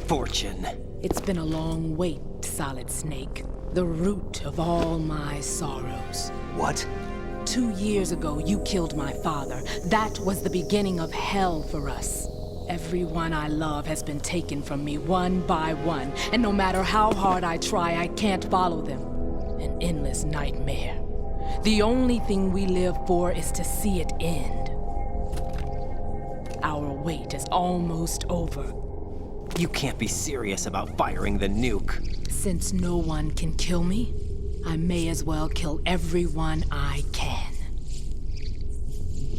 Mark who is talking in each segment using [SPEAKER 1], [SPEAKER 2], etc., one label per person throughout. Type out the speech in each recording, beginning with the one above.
[SPEAKER 1] Fortune.
[SPEAKER 2] It's been a long wait, Solid Snake. The root of all my sorrows.
[SPEAKER 1] What?
[SPEAKER 2] 2 years ago, you killed my father. That was the beginning of hell for us. Everyone I love has been taken from me one by one, and no matter how hard I try, I can't follow them. An endless nightmare. The only thing we live for is to see it end. Our wait is almost over.
[SPEAKER 1] You can't be serious about firing the nuke.
[SPEAKER 2] Since no one can kill me, I may as well kill everyone I can.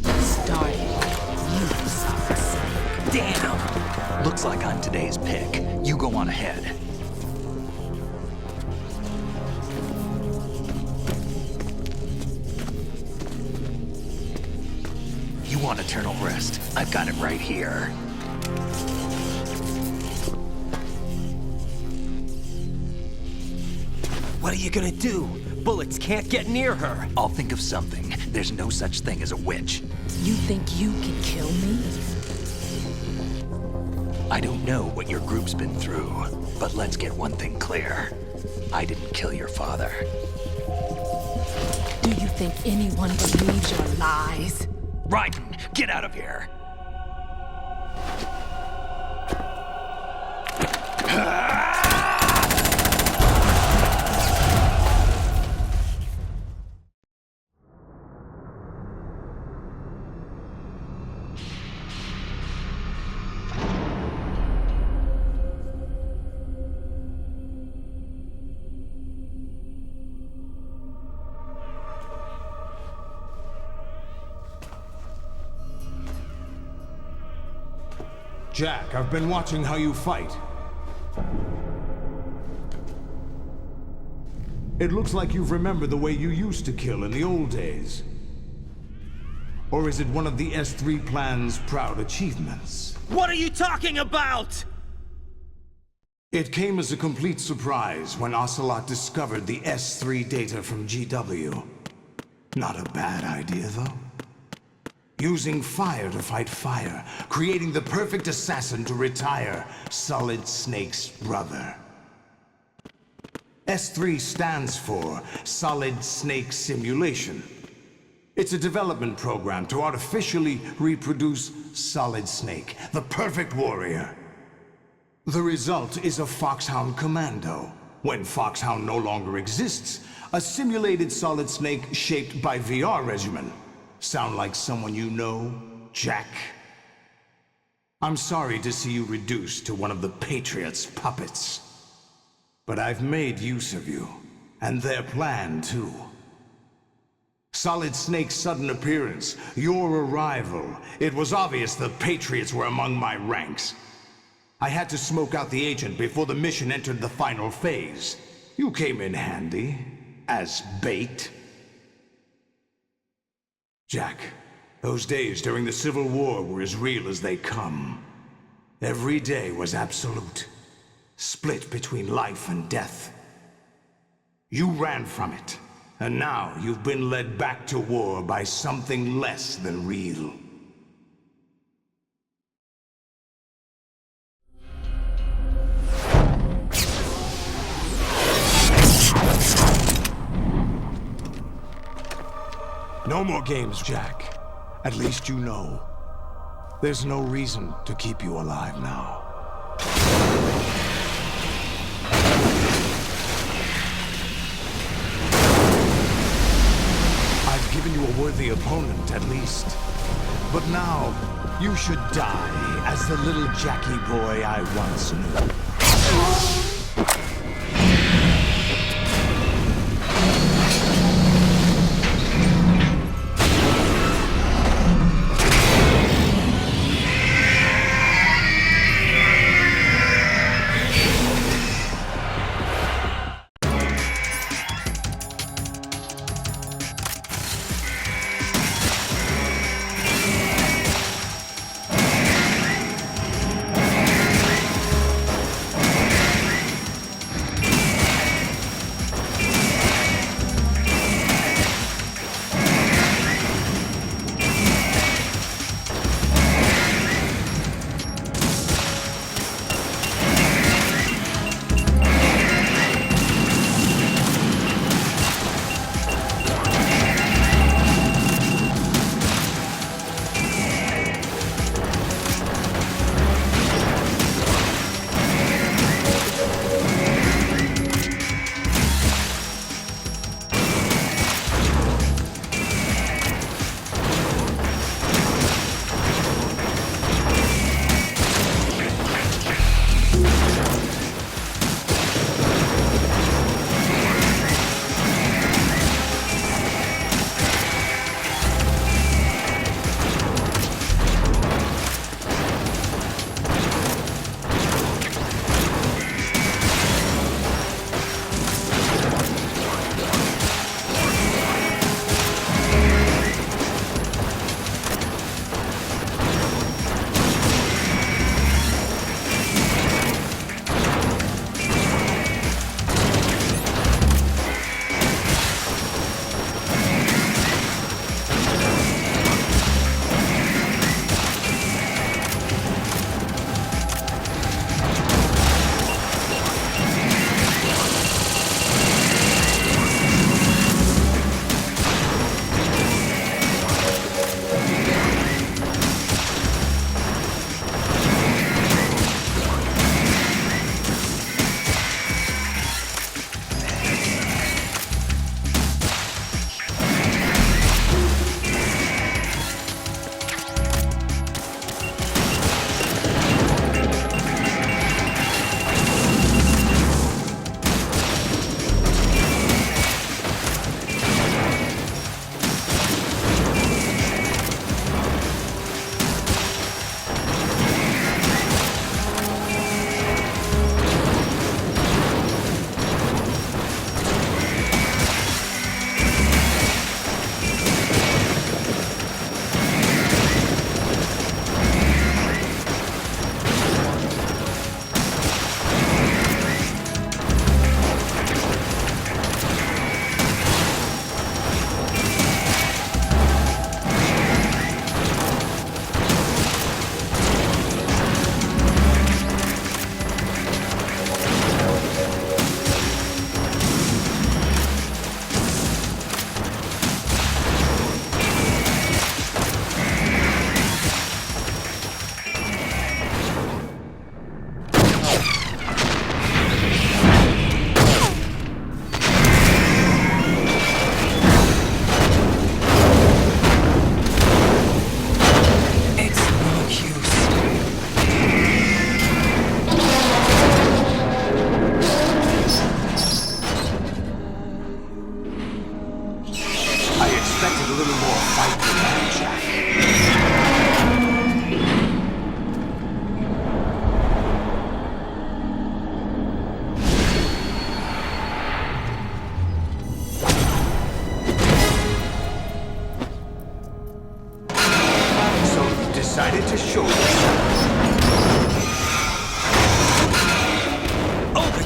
[SPEAKER 2] Starting with you, Solid Snake.
[SPEAKER 1] Damn!
[SPEAKER 3] Looks like I'm today's pick. You go on ahead. You want eternal rest? I've got it right here.
[SPEAKER 1] What are you gonna do? Bullets can't get near her.
[SPEAKER 3] I'll think of something. There's no such thing as a witch.
[SPEAKER 2] You think you can kill me?
[SPEAKER 3] I don't know what your group's been through, but let's get one thing clear. I didn't kill your father.
[SPEAKER 2] Do you think anyone believes your lies?
[SPEAKER 3] Raiden, get out of here!
[SPEAKER 4] Jack, I've been watching how you fight. It looks like you've remembered the way you used to kill in the old days. Or is it one of the S3 plan's proud achievements?
[SPEAKER 1] What are you talking about?
[SPEAKER 4] It came as a complete surprise when Ocelot discovered the S3 data from GW. Not a bad idea, though. Using fire to fight fire, creating the perfect assassin to retire Solid Snake's brother. S3 stands for Solid Snake Simulation. It's a development program to artificially reproduce Solid Snake, the perfect warrior. The result is a Foxhound Commando. When Foxhound no longer exists, a simulated Solid Snake shaped by VR regimen. Sound like someone you know, Jack? I'm sorry to see you reduced to one of the Patriots' puppets. But I've made use of you, and their plan too. Solid Snake's sudden appearance, your arrival, it was obvious the Patriots were among my ranks. I had to smoke out the agent before the mission entered the final phase. You came in handy, as bait. Jack, those days during the Civil War were as real as they come. Every day was absolute. Split between life and death. You ran from it, and now you've been led back to war by something less than real. No more games, Jack. At least you know. There's no reason to keep you alive now. I've given you a worthy opponent, at least. But now, you should die as the little Jackie boy I once knew.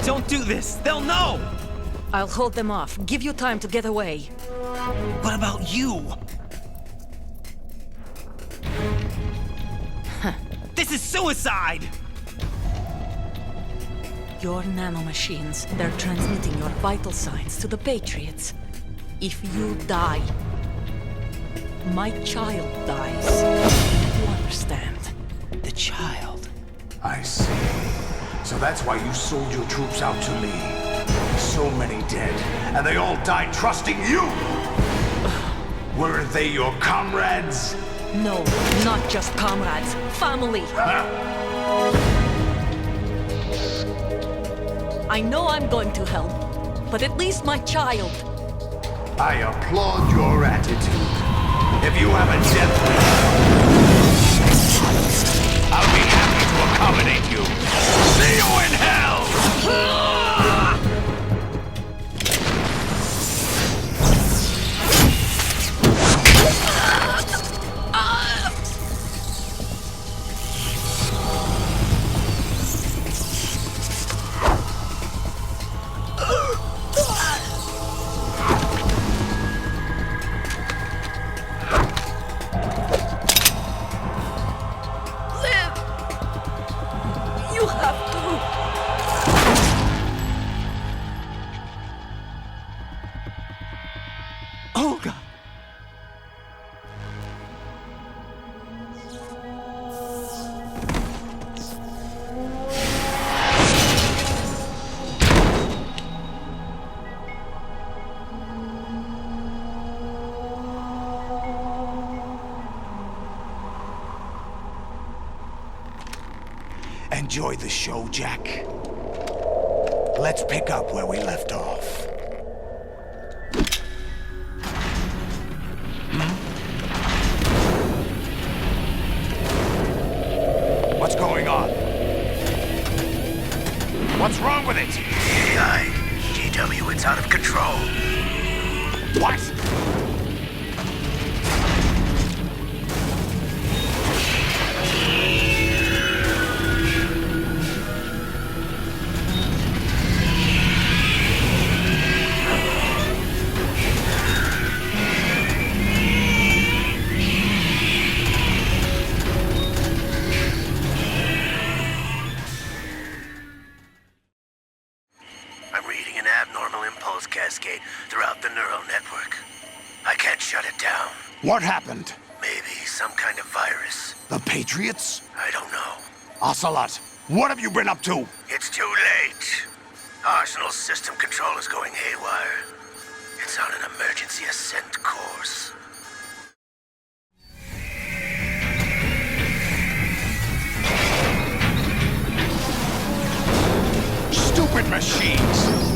[SPEAKER 1] Don't do this! They'll know!
[SPEAKER 5] I'll hold them off. Give you time to get away.
[SPEAKER 1] What about you? This is suicide!
[SPEAKER 5] Your nanomachines, they're transmitting your vital signs to the Patriots. If you die, my child dies. You understand?
[SPEAKER 1] The child.
[SPEAKER 4] I see. So that's why you sold your troops out to me. So many dead, and they all died trusting you! Weren't they your comrades?
[SPEAKER 5] No, not just comrades. Family. I know I'm going to hell, but at least my child.
[SPEAKER 4] I applaud your attitude. If you have a death wish, I'll be happy to accommodate you. See you in hell!
[SPEAKER 1] Olga!
[SPEAKER 4] Enjoy the show, Jack. Let's pick up where we left off. What's going on? What's wrong with it?
[SPEAKER 3] AI, GW, it's out of control.
[SPEAKER 4] What?
[SPEAKER 3] I'm reading an abnormal impulse cascade throughout the neural network. I can't shut it down.
[SPEAKER 4] What happened?
[SPEAKER 3] Maybe some kind of virus.
[SPEAKER 4] The Patriots?
[SPEAKER 3] I don't know.
[SPEAKER 4] Ocelot, what have you been up to?
[SPEAKER 3] It's too late. Arsenal's system control is going haywire. It's on an emergency ascent course.
[SPEAKER 4] Stupid machines!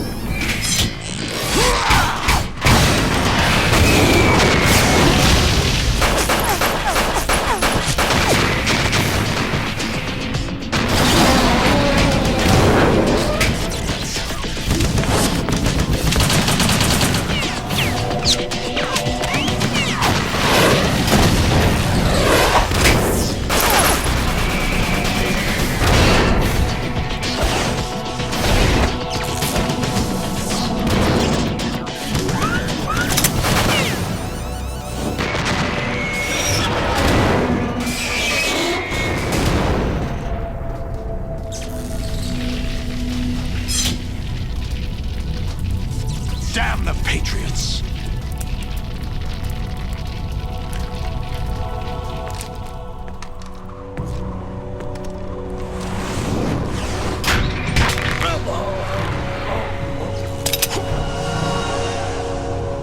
[SPEAKER 4] Damn the Patriots!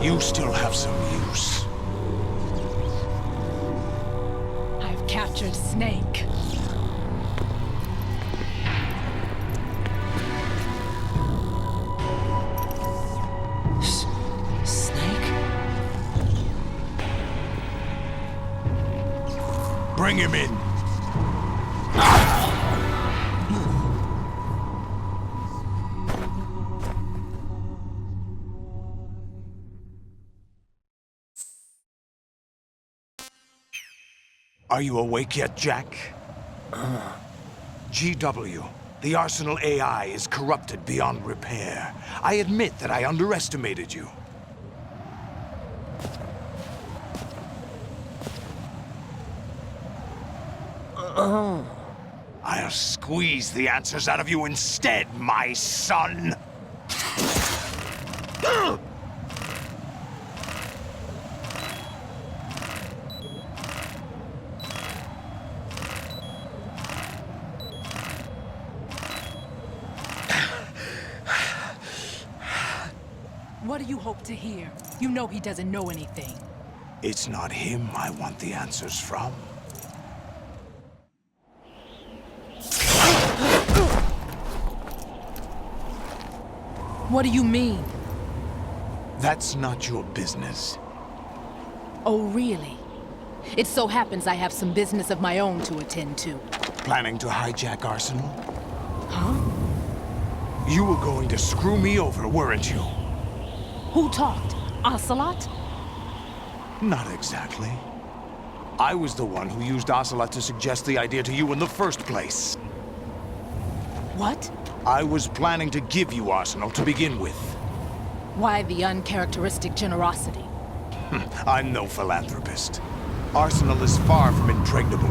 [SPEAKER 4] You still have some use.
[SPEAKER 2] I've captured Snake.
[SPEAKER 1] Snake?
[SPEAKER 4] Bring him in. Are you awake yet, Jack? GW, The Arsenal AI is corrupted beyond repair. I admit that I underestimated you. I'll squeeze the answers out of you instead, my son!
[SPEAKER 2] What do you hope to hear? You know he doesn't know anything.
[SPEAKER 4] It's not him I want the answers from.
[SPEAKER 2] What do you mean?
[SPEAKER 4] That's not your business.
[SPEAKER 2] Oh, really? It so happens I have some business of my own to attend to.
[SPEAKER 4] Planning to hijack Arsenal?
[SPEAKER 2] Huh?
[SPEAKER 4] You were going to screw me over, weren't you?
[SPEAKER 2] Who talked? Ocelot?
[SPEAKER 4] Not exactly. I was the one who used Ocelot to suggest the idea to you in the first place.
[SPEAKER 2] What?
[SPEAKER 4] I was planning to give you Arsenal to begin with.
[SPEAKER 2] Why the uncharacteristic generosity?
[SPEAKER 4] I'm no philanthropist. Arsenal is far from impregnable.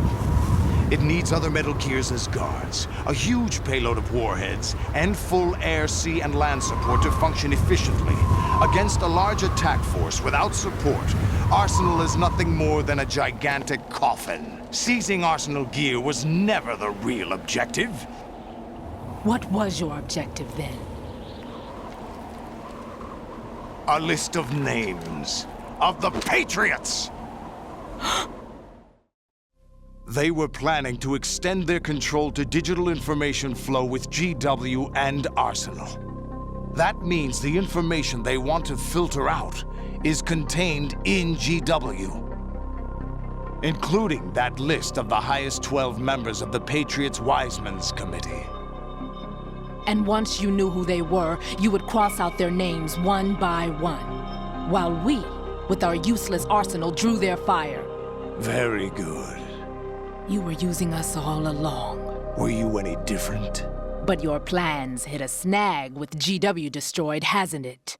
[SPEAKER 4] It needs other Metal Gears as guards, a huge payload of warheads, and full air, sea, and land support to function efficiently. Against a large attack force without support, Arsenal is nothing more than a gigantic coffin. Seizing Arsenal gear was never the real objective.
[SPEAKER 2] What was your objective then?
[SPEAKER 4] A list of names of the Patriots! They were planning to extend their control to digital information flow with GW and Arsenal. That means the information they want to filter out is contained in GW, including that list of the highest 12 members of the Patriots Wiseman's Committee.
[SPEAKER 2] And once you knew who they were, you would cross out their names one by one, while we, with our useless arsenal, drew their fire.
[SPEAKER 4] Very good.
[SPEAKER 2] You were using us all along.
[SPEAKER 4] Were you any different?
[SPEAKER 2] But your plans hit a snag with GW destroyed, hasn't it?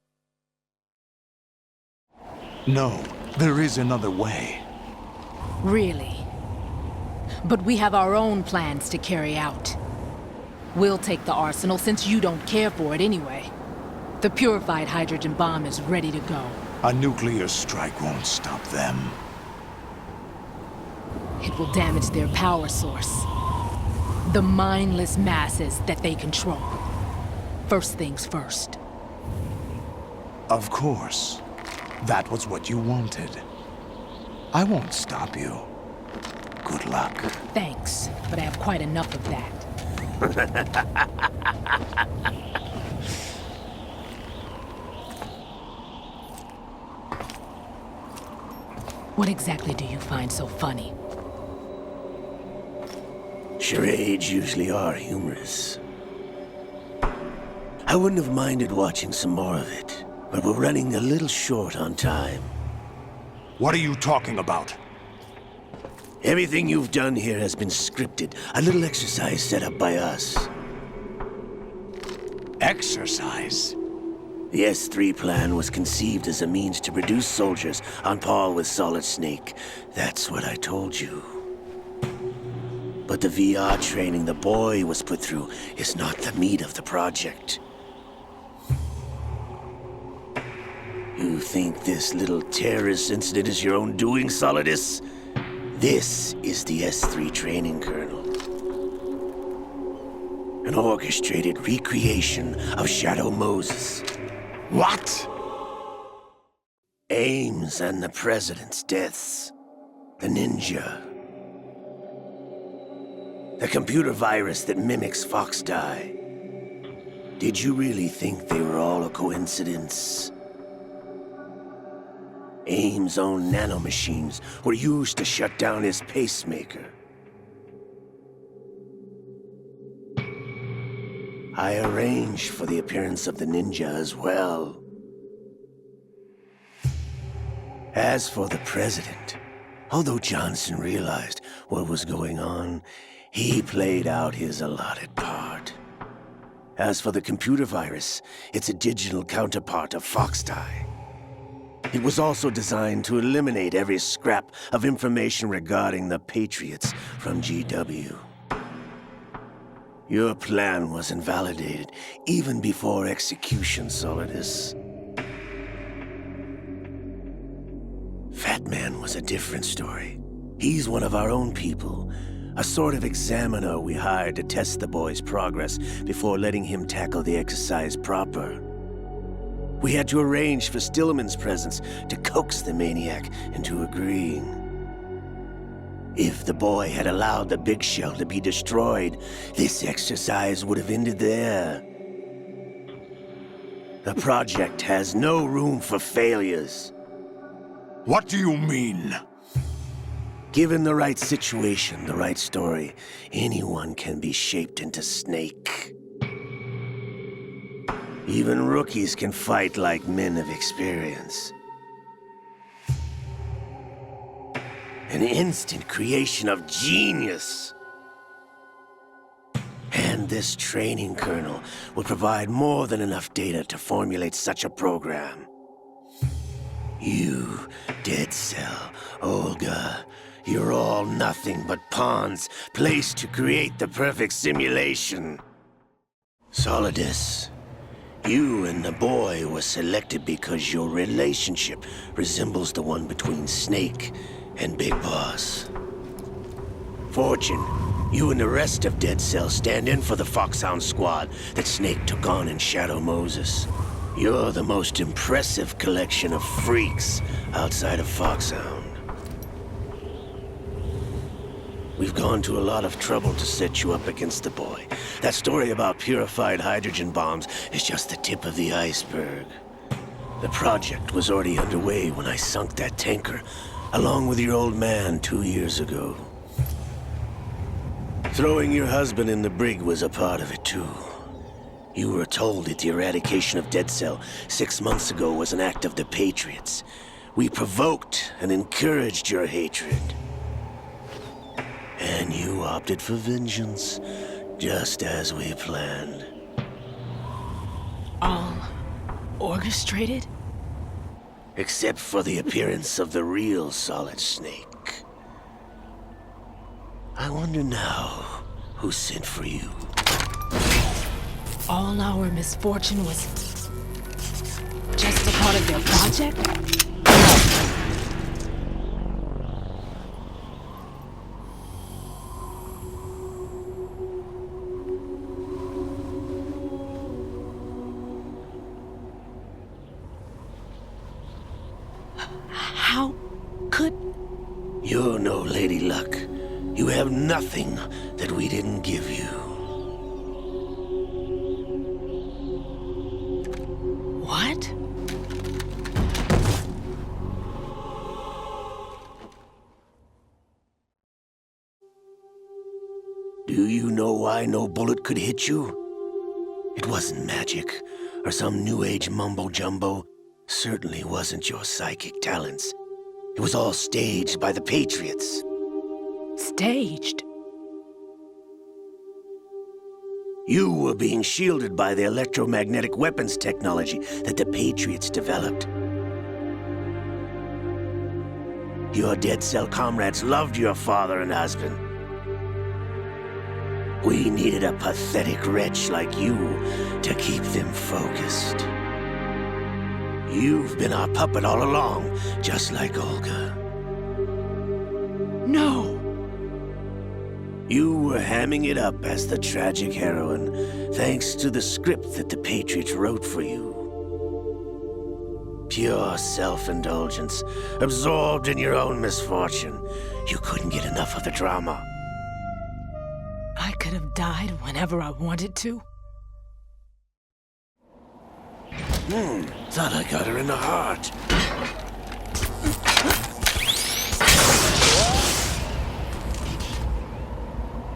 [SPEAKER 4] No, there is another way.
[SPEAKER 2] Really? But we have our own plans to carry out. We'll take the arsenal since you don't care for it anyway. The purified hydrogen bomb is ready to go.
[SPEAKER 4] A nuclear strike won't stop them.
[SPEAKER 2] It will damage their power source. The mindless masses that they control. First things first.
[SPEAKER 4] Of course. That was what you wanted. I won't stop you. Good luck.
[SPEAKER 2] Thanks, but I have quite enough of that. What exactly do you find so funny?
[SPEAKER 3] Charades usually are humorous. I wouldn't have minded watching some more of it, but we're running a little short on time.
[SPEAKER 4] What are you talking about?
[SPEAKER 3] Everything you've done here has been scripted, a little exercise set up by us.
[SPEAKER 4] Exercise?
[SPEAKER 3] The S3 plan was conceived as a means to produce soldiers on par with Solid Snake. That's what I told you. But the VR training the boy was put through is not the meat of the project. You think this little terrorist incident is your own doing, Solidus? This is the S3 training kernel. An orchestrated recreation of Shadow Moses.
[SPEAKER 4] What?
[SPEAKER 3] Ames and the President's deaths. The ninja. The computer virus that mimics Foxdie. Did you really think they were all a coincidence? Ames' own nanomachines were used to shut down his pacemaker. I arranged for the appearance of the ninja as well. As for the President, although Johnson realized what was going on, he played out his allotted part. As for the computer virus, it's a digital counterpart of Foxdie. It was also designed to eliminate every scrap of information regarding the Patriots from GW. Your plan was invalidated even before execution, Solidus. Fat Man was a different story. He's one of our own people, a sort of examiner we hired to test the boy's progress before letting him tackle the exercise proper. We had to arrange for Stillman's presence to coax the maniac into agreeing. If the boy had allowed the big shell to be destroyed, this exercise would have ended there. The project has no room for failures.
[SPEAKER 4] What do you mean?
[SPEAKER 3] Given the right situation, the right story, anyone can be shaped into Snake. Even rookies can fight like men of experience. An instant creation of genius. And this training kernel would provide more than enough data to formulate such a program. You, Dead Cell, Olga, you're all nothing but pawns placed to create the perfect simulation. Solidus, you and the boy were selected because your relationship resembles the one between Snake and Big Boss. Fortune, you and the rest of Dead Cell stand in for the Foxhound squad that Snake took on in Shadow Moses. You're the most impressive collection of freaks outside of Foxhound. We've gone to a lot of trouble to set you up against the boy. That story about purified hydrogen bombs is just the tip of the iceberg. The project was already underway when I sunk that tanker, along with your old man 2 years ago. Throwing your husband in the brig was a part of it too. You were told that the eradication of Dead Cell 6 months ago was an act of the Patriots. We provoked and encouraged your hatred. And you opted for vengeance, just as we planned.
[SPEAKER 2] All orchestrated?
[SPEAKER 3] Except for the appearance of the real Solid Snake. I wonder now who sent for you.
[SPEAKER 2] All our misfortune was just a part of their project? How could...
[SPEAKER 3] You're no Lady Luck. You have nothing that we didn't give you.
[SPEAKER 2] What?
[SPEAKER 3] Do you know why no bullet could hit you? It wasn't magic, or some new age mumbo-jumbo. Certainly wasn't your psychic talents. It was all staged by the Patriots.
[SPEAKER 2] Staged?
[SPEAKER 3] You were being shielded by the electromagnetic weapons technology that the Patriots developed. Your Dead Cell comrades loved your father and husband. We needed a pathetic wretch like you to keep them focused. You've been our puppet all along, just like Olga.
[SPEAKER 2] No!
[SPEAKER 3] You were hamming it up as the tragic heroine, thanks to the script that the Patriots wrote for you. Pure self-indulgence, absorbed in your own misfortune. You couldn't get enough of the drama.
[SPEAKER 2] I could have died whenever I wanted to.
[SPEAKER 3] Thought I got her in the heart.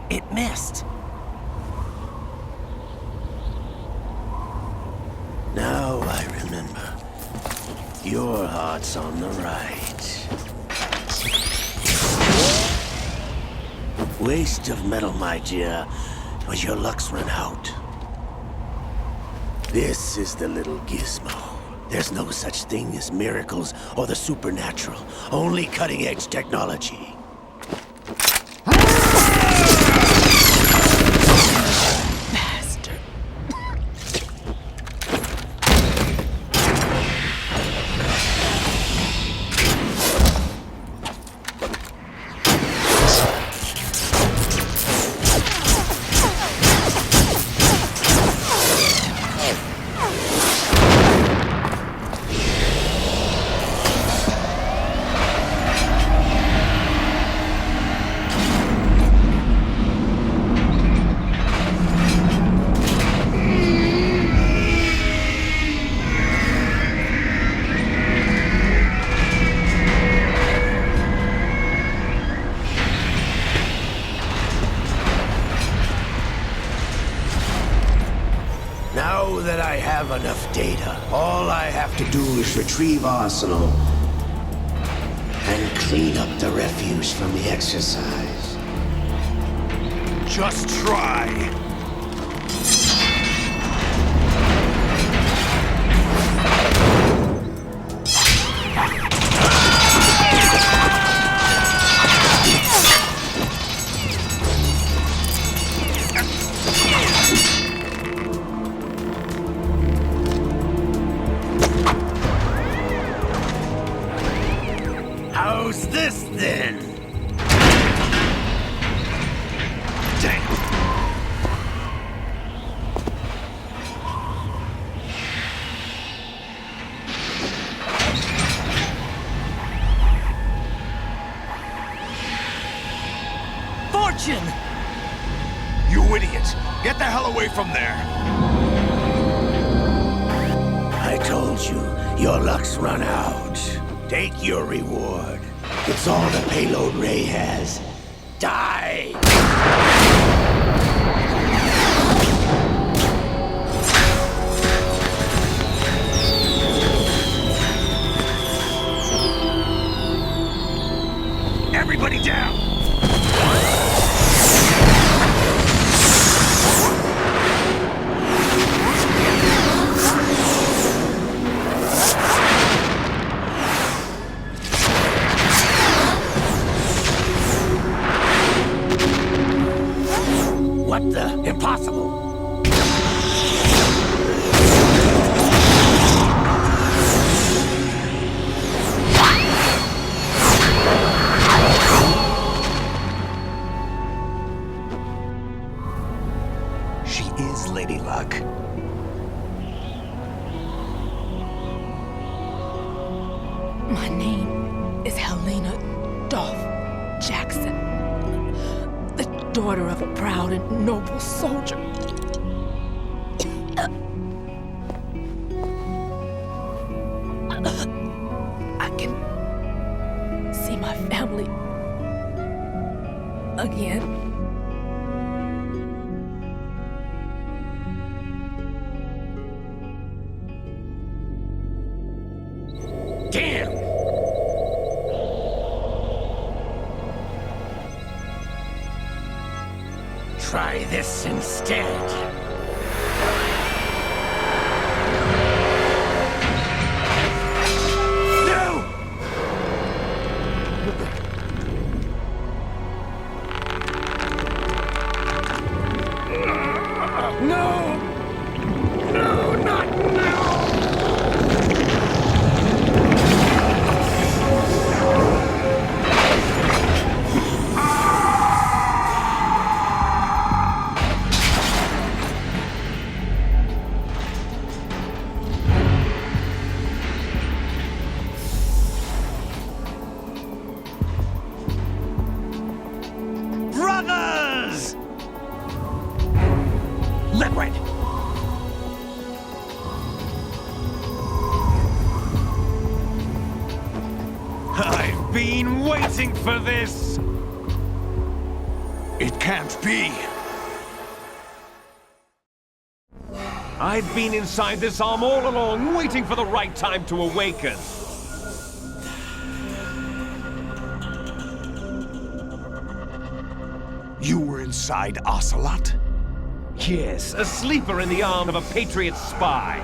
[SPEAKER 1] It missed.
[SPEAKER 3] Now I remember. Your heart's on the right. Waste of metal, my dear, but your luck's run out. This is the little gizmo. There's no such thing as miracles or the supernatural. Only cutting-edge technology.
[SPEAKER 2] Bastard.
[SPEAKER 3] Now that I have enough data, all I have to do is retrieve Arsenal and clean up the refuse from the exercise.
[SPEAKER 4] Just try.
[SPEAKER 3] How's this then? Damn.
[SPEAKER 5] Fortune!
[SPEAKER 4] You idiot! Get the hell away from there!
[SPEAKER 3] I told you, your luck's run out. Take your reward. It's all the payload Ray has. Die!
[SPEAKER 4] Everybody down!
[SPEAKER 3] What the? Impossible!
[SPEAKER 4] She is Lady Luck.
[SPEAKER 2] My name is Helena Dolph Jackson, the daughter of a proud and noble soldier. I can see my family again.
[SPEAKER 3] Damn! Try this instead. No! No, not now!
[SPEAKER 4] Brothers! Red. I've been waiting for this! It can't be! I've been inside this arm all along, waiting for the right time to awaken. You were inside Ocelot?
[SPEAKER 6] Yes, a sleeper in the arm of a Patriot spy.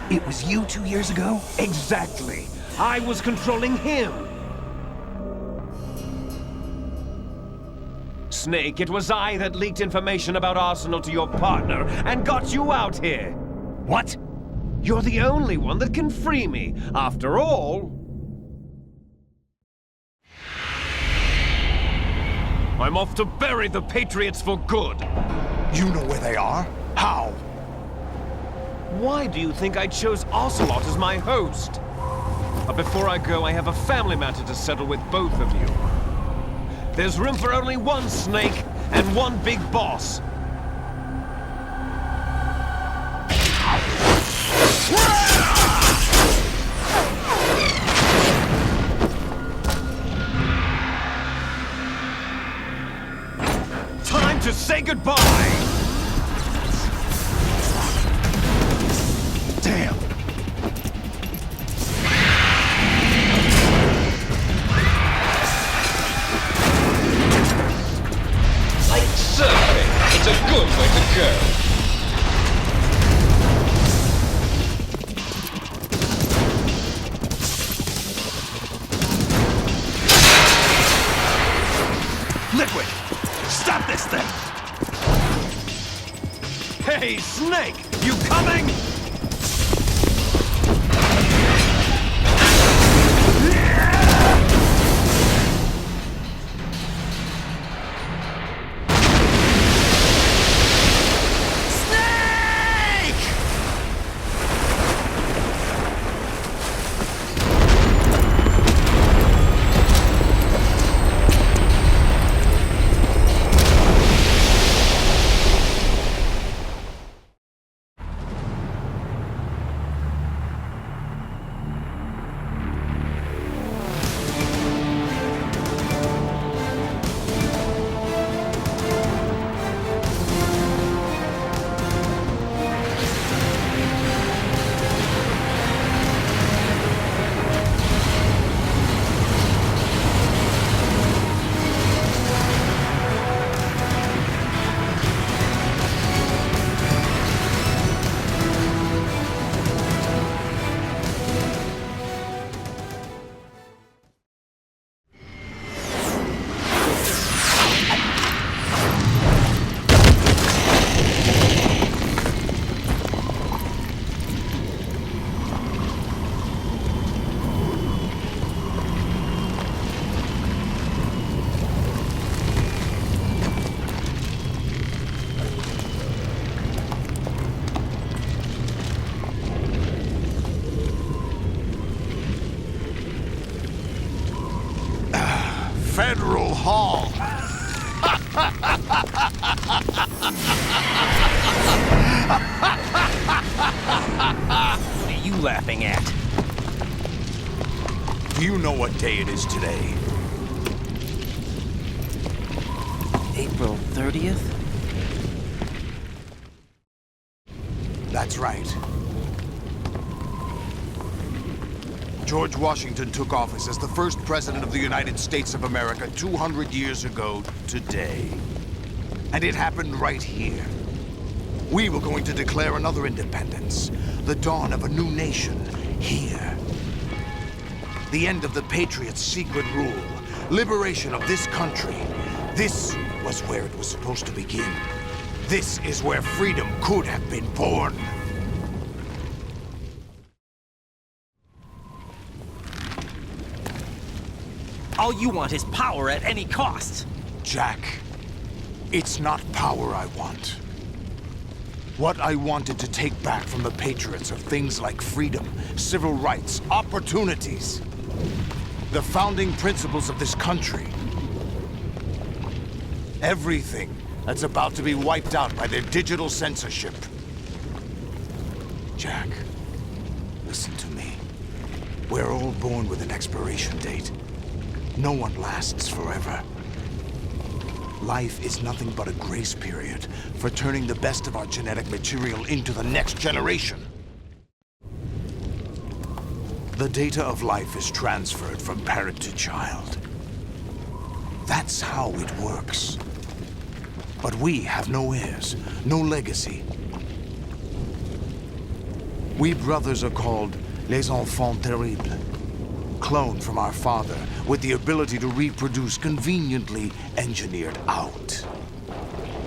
[SPEAKER 7] It was you 2 years ago?
[SPEAKER 6] Exactly. I was controlling him. Snake, it was I that leaked information about Arsenal to your partner and got you out here.
[SPEAKER 7] What?
[SPEAKER 6] You're the only one that can free me. After all, I'm off to bury the Patriots for good.
[SPEAKER 7] You know where they are? How?
[SPEAKER 6] Why do you think I chose Ocelot as my host? But before I go, I have a family matter to settle with both of you. There's room for only one Snake and one big boss. Time to say goodbye!
[SPEAKER 7] Damn!
[SPEAKER 8] Like surfing, it's a good way to go.
[SPEAKER 7] Liquid! Stop this thing!
[SPEAKER 6] Hey, Snake! You coming?
[SPEAKER 7] Federal Hall!
[SPEAKER 1] What are you laughing at?
[SPEAKER 7] Do you know what day it is today?
[SPEAKER 1] April 30th?
[SPEAKER 7] That's right. George Washington took office as the first president of the United States of America 200 years ago today. And it happened right here. We were going to declare another independence, the dawn of a new nation, here. The end of the Patriots' secret rule, liberation of this country. This was where it was supposed to begin. This is where freedom could have been born.
[SPEAKER 1] All you want is power at any cost.
[SPEAKER 7] Jack, it's not power I want. What I wanted to take back from the Patriots are things like freedom, civil rights, opportunities. The founding principles of this country. Everything that's about to be wiped out by their digital censorship. Jack, listen to me. We're all born with an expiration date. No one lasts forever. Life is nothing but a grace period for turning the best of our genetic material into the next generation. The data of life is transferred from parent to child. That's how it works. But we have no heirs, no legacy. We brothers are called les enfants terribles, cloned from our father with the ability to reproduce conveniently engineered out.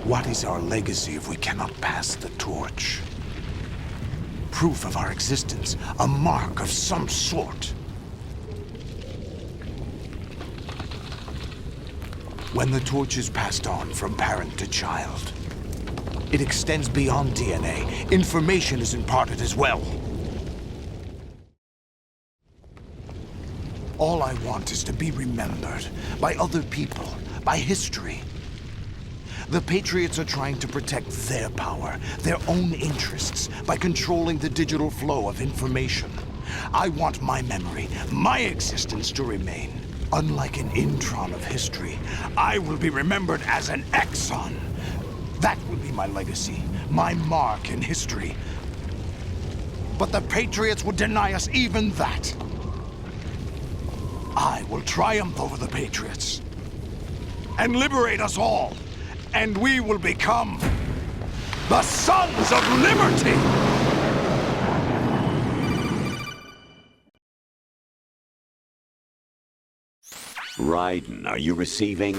[SPEAKER 7] What is our legacy if we cannot pass the torch? Proof of our existence, a mark of some sort. When the torch is passed on from parent to child, it extends beyond DNA. Information is imparted as well. All I want is to be remembered by other people, by history. The Patriots are trying to protect their power, their own interests, by controlling the digital flow of information. I want my memory, my existence to remain. Unlike an intron of history, I will be remembered as an exon. That will be my legacy, my mark in history. But the Patriots would deny us even that. I will triumph over the Patriots and liberate us all, and we will become the Sons of Liberty!
[SPEAKER 3] Raiden, are you receiving?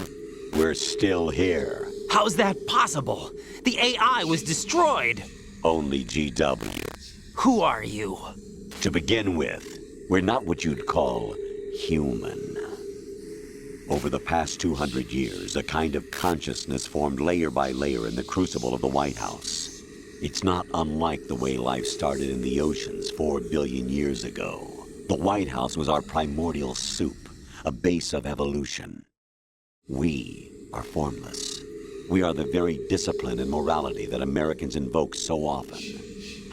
[SPEAKER 3] We're still here.
[SPEAKER 1] How's that possible? The AI was destroyed.
[SPEAKER 3] Only GW.
[SPEAKER 1] Who are you?
[SPEAKER 3] To begin with, we're not what you'd call human. Over the past 200 years, a kind of consciousness formed layer by layer in the crucible of the White House. It's not unlike the way life started in the oceans 4 billion years ago. The White House was our primordial soup, a base of evolution. We are formless. We are the very discipline and morality that Americans invoke so often.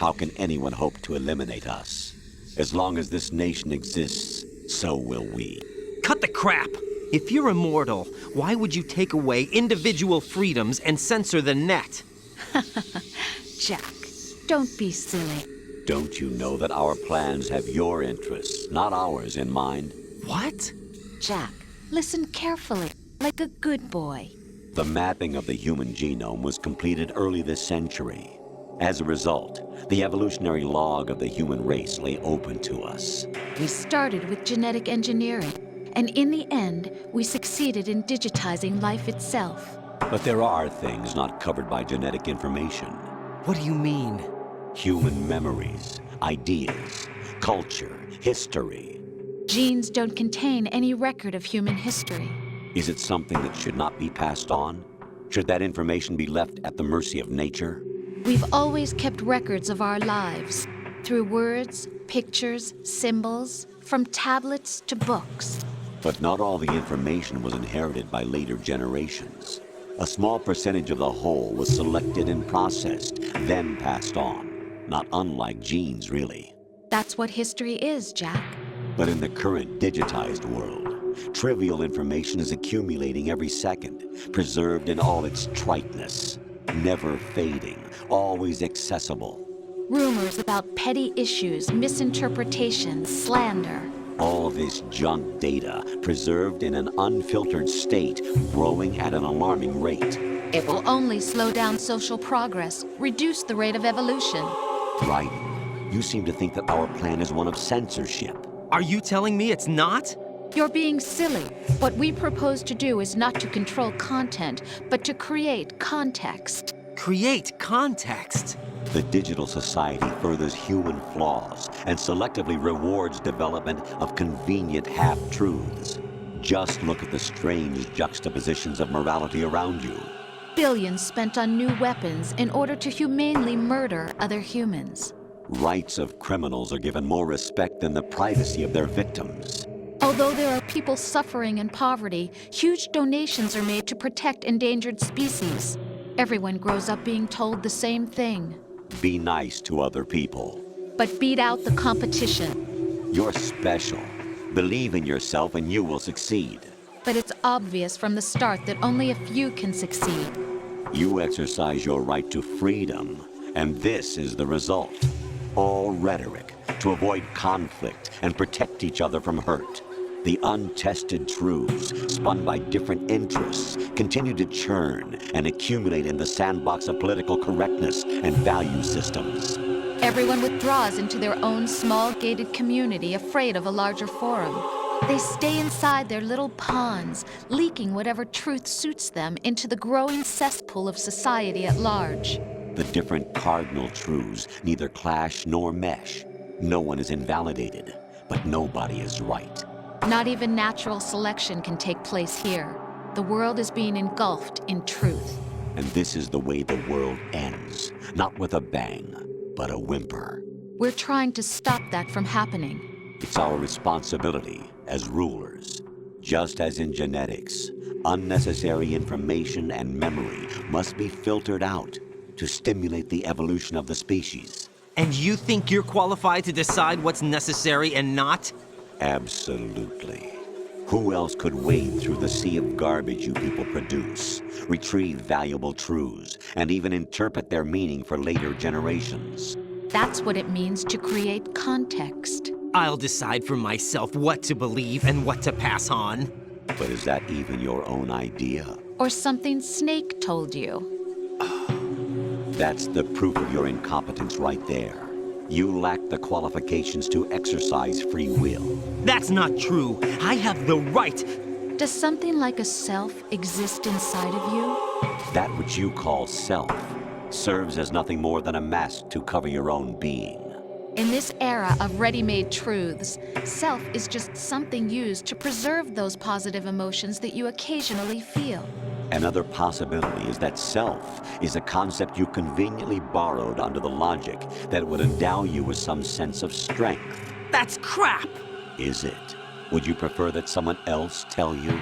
[SPEAKER 3] How can anyone hope to eliminate us? As long as this nation exists, so will we.
[SPEAKER 1] Cut the crap! If you're immortal, why would you take away individual freedoms and censor the net?
[SPEAKER 9] Jack, don't be silly.
[SPEAKER 3] Don't you know that our plans have your interests, not ours, in mind?
[SPEAKER 1] What?
[SPEAKER 9] Jack, listen carefully, like a good boy.
[SPEAKER 3] The mapping of the human genome was completed early this century. As a result, the evolutionary log of the human race lay open to us.
[SPEAKER 9] We started with genetic engineering, and in the end, we succeeded in digitizing life itself.
[SPEAKER 3] But there are things not covered by genetic information.
[SPEAKER 1] What do you mean?
[SPEAKER 3] Human memories, ideas, culture, history.
[SPEAKER 9] Genes don't contain any record of human history.
[SPEAKER 3] Is it something that should not be passed on? Should that information be left at the mercy of nature?
[SPEAKER 9] We've always kept records of our lives, through words, pictures, symbols, from tablets to books.
[SPEAKER 3] But not all the information was inherited by later generations. A small percentage of the whole was selected and processed, then passed on. Not unlike genes, really.
[SPEAKER 9] That's what history is, Jack.
[SPEAKER 3] But in the current digitized world, trivial information is accumulating every second, preserved in all its triteness, never fading, always accessible.
[SPEAKER 9] Rumors about petty issues, misinterpretations, slander.
[SPEAKER 3] All this junk data, preserved in an unfiltered state, growing at an alarming rate.
[SPEAKER 9] It will only slow down social progress, reduce the rate of evolution.
[SPEAKER 3] Right. You seem to think that our plan is one of censorship.
[SPEAKER 1] Are you telling me it's not?
[SPEAKER 9] You're being silly. What we propose to do is not to control content, but to create context.
[SPEAKER 1] Create context?
[SPEAKER 3] The digital society furthers human flaws and selectively rewards development of convenient half-truths. Just look at the strange juxtapositions of morality around you.
[SPEAKER 9] Billions spent on new weapons in order to humanely murder other humans.
[SPEAKER 3] Rights of criminals are given more respect than the privacy of their victims.
[SPEAKER 9] Although there are people suffering in poverty, huge donations are made to protect endangered species. Everyone grows up being told the same thing.
[SPEAKER 3] Be nice to other people.
[SPEAKER 9] But beat out the competition.
[SPEAKER 3] You're special. Believe in yourself and you will succeed.
[SPEAKER 9] But it's obvious from the start that only a few can succeed.
[SPEAKER 3] You exercise your right to freedom, and this is the result. All rhetoric to avoid conflict and protect each other from hurt.
[SPEAKER 10] The untested truths, spun by different interests, continue to churn and accumulate in the sandbox of political correctness and value systems.
[SPEAKER 9] Everyone withdraws into their own small gated community, afraid of a larger forum. They stay inside their little ponds, leaking whatever truth suits them into the growing cesspool of society at large.
[SPEAKER 10] The different cardinal truths neither clash nor mesh. No one is invalidated, but nobody is right.
[SPEAKER 9] Not even natural selection can take place here. The world is being engulfed in truth.
[SPEAKER 10] And this is the way the world ends. Not with a bang, but a whimper.
[SPEAKER 9] We're trying to stop that from happening.
[SPEAKER 10] It's our responsibility as rulers. Just as in genetics, unnecessary information and memory must be filtered out to stimulate the evolution of the species.
[SPEAKER 1] And you think you're qualified to decide what's necessary and not?
[SPEAKER 10] Absolutely. Who else could wade through the sea of garbage you people produce, retrieve valuable truths, and even interpret their meaning for later generations?
[SPEAKER 9] That's what it means to create context.
[SPEAKER 1] I'll decide for myself what to believe and what to pass on.
[SPEAKER 10] But is that even your own idea?
[SPEAKER 9] Or something Snake told you?
[SPEAKER 10] That's the proof of your incompetence right there. You lack the qualifications to exercise free will.
[SPEAKER 1] That's not true. I have the right.
[SPEAKER 9] Does something like a self exist inside of you?
[SPEAKER 10] That which you call self serves as nothing more than a mask to cover your own being.
[SPEAKER 9] In this era of ready-made truths, self is just something used to preserve those positive emotions that you occasionally feel.
[SPEAKER 10] Another possibility is that self is a concept you conveniently borrowed under the logic that it would endow you with some sense of strength.
[SPEAKER 1] That's crap!
[SPEAKER 10] Is it? Would you prefer that someone else tell you?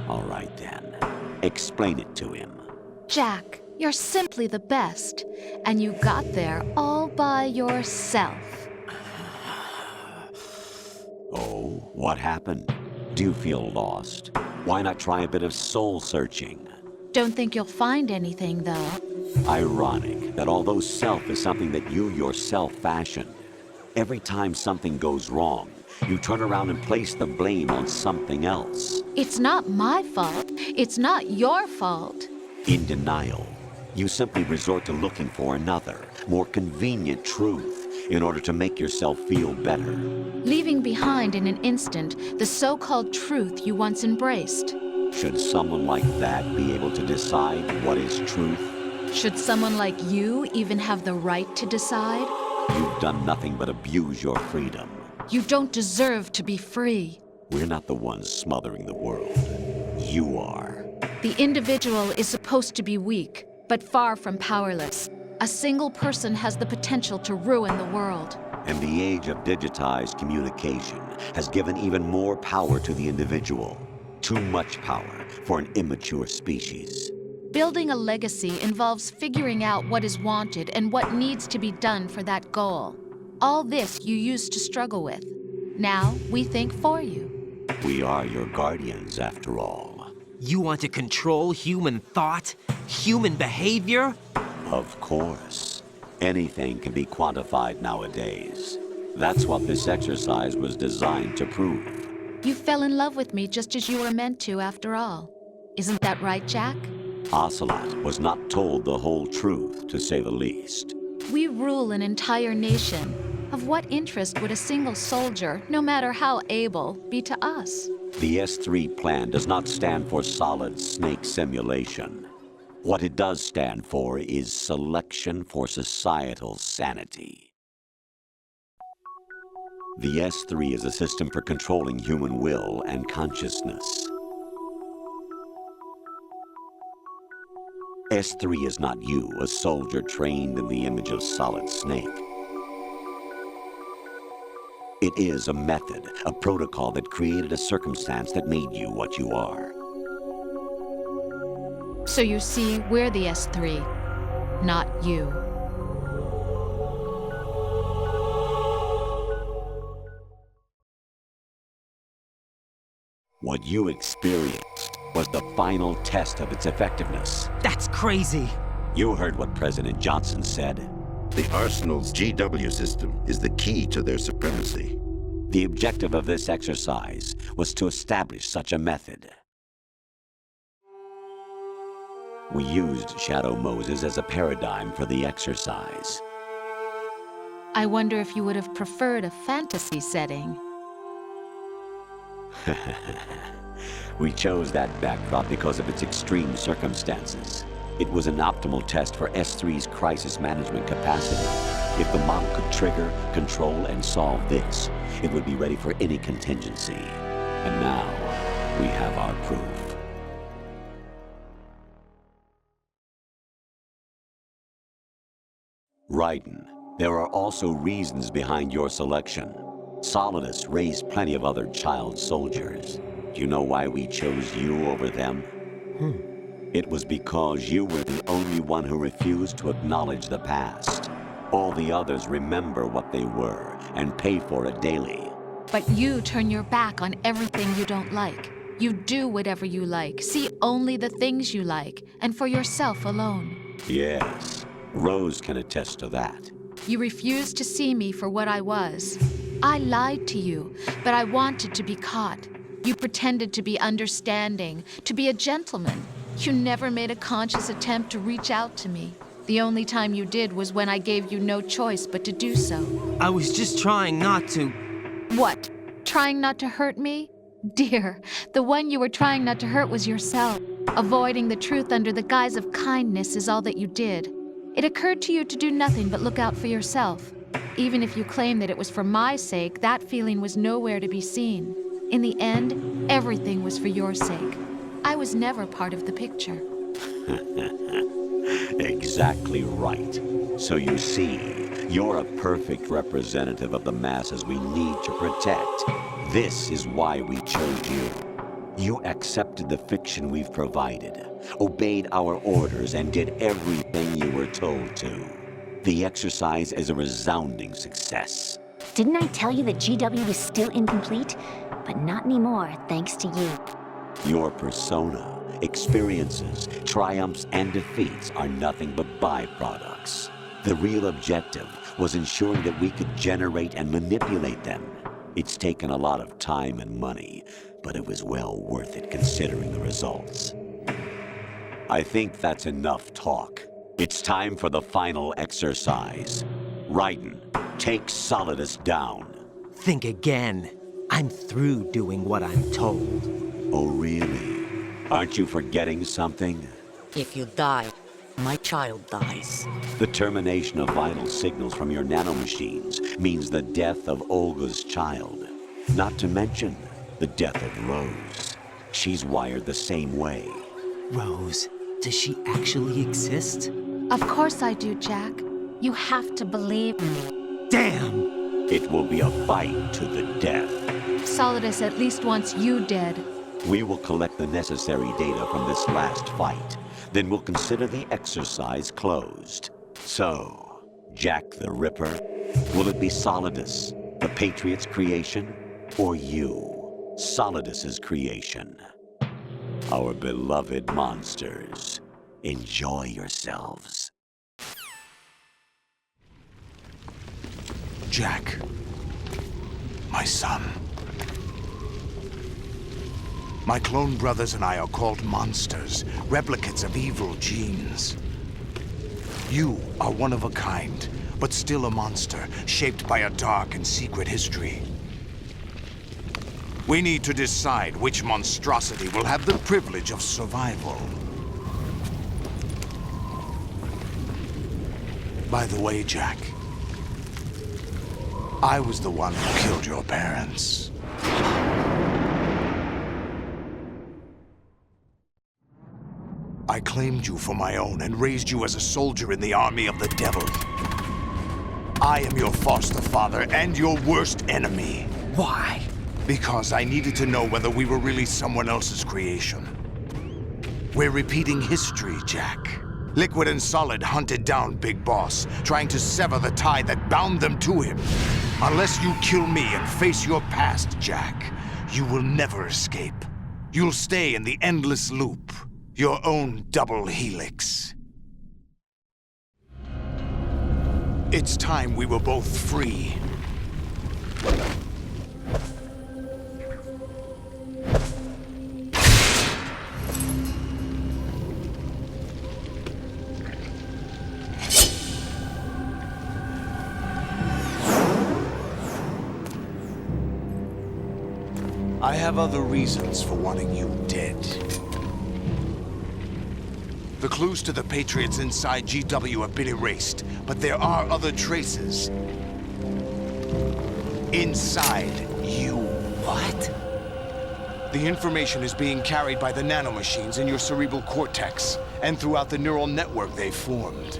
[SPEAKER 10] All right then. Explain it to him.
[SPEAKER 9] Jack, you're simply the best, and you got there all by yourself.
[SPEAKER 10] Oh, what happened? Do you feel lost? Why not try a bit of soul searching?
[SPEAKER 9] Don't think you'll find anything, though.
[SPEAKER 10] Ironic that although self is something that you yourself fashioned, every time something goes wrong, you turn around and place the blame on something else.
[SPEAKER 9] It's not my fault. It's not your fault.
[SPEAKER 10] In denial, you simply resort to looking for another, more convenient truth in order to make yourself feel better.
[SPEAKER 9] Leaving behind in an instant the so-called truth you once embraced.
[SPEAKER 10] Should someone like that be able to decide what is truth?
[SPEAKER 9] Should someone like you even have the right to decide?
[SPEAKER 10] You've done nothing but abuse your freedom.
[SPEAKER 9] You don't deserve to be free.
[SPEAKER 10] We're not the ones smothering the world. You are.
[SPEAKER 9] The individual is supposed to be weak, but far from powerless. A single person has the potential to ruin the world.
[SPEAKER 10] And the age of digitized communication has given even more power to the individual. Too much power for an immature species.
[SPEAKER 9] Building a legacy involves figuring out what is wanted and what needs to be done for that goal. All this you used to struggle with. Now we think for you.
[SPEAKER 10] We are your guardians, after all.
[SPEAKER 1] You want to control human thought? Human behavior?
[SPEAKER 10] Of course. Anything can be quantified nowadays. That's what this exercise was designed to prove.
[SPEAKER 9] You fell in love with me just as you were meant to, after all. Isn't that right, Jack?
[SPEAKER 10] Ocelot was not told the whole truth, to say the least.
[SPEAKER 9] We rule an entire nation. Of what interest would a single soldier, no matter how able, be to us?
[SPEAKER 10] The S3 plan does not stand for solid snake simulation. What it does stand for is selection for societal sanity. The S3 is a system for controlling human will and consciousness. S3 is not you, a soldier trained in the image of Solid Snake. It is a method, a protocol that created a circumstance that made you what you are.
[SPEAKER 9] So you see, we're the S3, not you.
[SPEAKER 10] What you experienced was the final test of its effectiveness.
[SPEAKER 1] That's crazy.
[SPEAKER 10] You heard what President Johnson said.
[SPEAKER 11] The Arsenal's GW system is the key to their supremacy.
[SPEAKER 10] The objective of this exercise was to establish such a method. We used Shadow Moses as a paradigm for the exercise.
[SPEAKER 9] I wonder if you would have preferred a fantasy setting.
[SPEAKER 10] We chose that backdrop because of its extreme circumstances. It was an optimal test for S3's crisis management capacity. If the model could trigger, control, and solve this, it would be ready for any contingency. And now, we have our proof. Raiden, there are also reasons behind your selection. Solidus raised plenty of other child soldiers. Do you know why we chose you over them? It was because you were the only one who refused to acknowledge the past. All the others remember what they were and pay for it daily.
[SPEAKER 9] But you turn your back on everything you don't like. You do whatever you like, see only the things you like, and for yourself alone.
[SPEAKER 10] Yes, Rose can attest to that.
[SPEAKER 9] You refused to see me for what I was. I lied to you, but I wanted to be caught. You pretended to be understanding, to be a gentleman. You never made a conscious attempt to reach out to me. The only time you did was when I gave you no choice but to do so.
[SPEAKER 1] I was just trying not to.
[SPEAKER 9] What? Trying not to hurt me? Dear, the one you were trying not to hurt was yourself. Avoiding the truth under the guise of kindness is all that you did. It occurred to you to do nothing but look out for yourself. Even if you claim that it was for my sake, that feeling was nowhere to be seen. In the end, everything was for your sake. I was never part of the picture.
[SPEAKER 10] Exactly right. So you see, you're a perfect representative of the masses we need to protect. This is why we chose you. You accepted the fiction we've provided, obeyed our orders, and did everything you were told to. The exercise is a resounding success.
[SPEAKER 11] Didn't I tell you that GW was still incomplete? But not anymore, thanks to you.
[SPEAKER 10] Your persona, experiences, triumphs, and defeats are nothing but byproducts. The real objective was ensuring that we could generate and manipulate them. It's taken a lot of time and money, but it was well worth it considering the results. I think that's enough talk. It's time for the final exercise. Raiden, take Solidus down.
[SPEAKER 1] Think again. I'm through doing what I'm told.
[SPEAKER 10] Oh, really? Aren't you forgetting something?
[SPEAKER 5] If you die, my child dies.
[SPEAKER 10] The termination of vital signals from your nanomachines means the death of Olga's child. Not to mention the death of Rose. She's wired the same way.
[SPEAKER 1] Rose, does she actually exist?
[SPEAKER 9] Of course I do, Jack. You have to believe me.
[SPEAKER 1] Damn!
[SPEAKER 10] It will be a fight to the death.
[SPEAKER 9] Solidus at least wants you dead.
[SPEAKER 10] We will collect the necessary data from this last fight. Then we'll consider the exercise closed. So, Jack the Ripper, will it be Solidus, the Patriot's creation, or you, Solidus's creation? Our beloved monsters, enjoy yourselves.
[SPEAKER 7] Jack, my son. My clone brothers and I are called monsters, replicates of evil genes. You are one of a kind, but still a monster, shaped by a dark and secret history. We need to decide which monstrosity will have the privilege of survival. By the way, Jack, I was the one who killed your parents. I claimed you for my own and raised you as a soldier in the army of the devil. I am your foster father and your worst enemy.
[SPEAKER 1] Why?
[SPEAKER 7] Because I needed to know whether we were really someone else's creation. We're repeating history, Jack. Liquid and Solid hunted down Big Boss, trying to sever the tie that bound them to him. Unless you kill me and face your past, Jack, you will never escape. You'll stay in the endless loop. Your own double helix. It's time we were both free. I have other reasons for wanting you dead. The clues to the Patriots inside GW have been erased, but there are other traces. Inside you.
[SPEAKER 1] What?
[SPEAKER 7] The information is being carried by the nanomachines in your cerebral cortex, and throughout the neural network they've formed.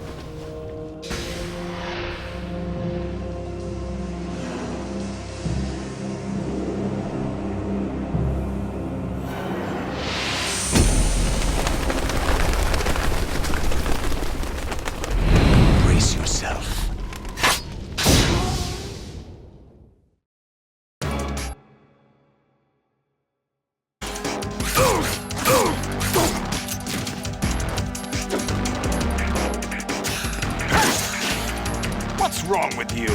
[SPEAKER 7] Brace yourself. What's wrong with you?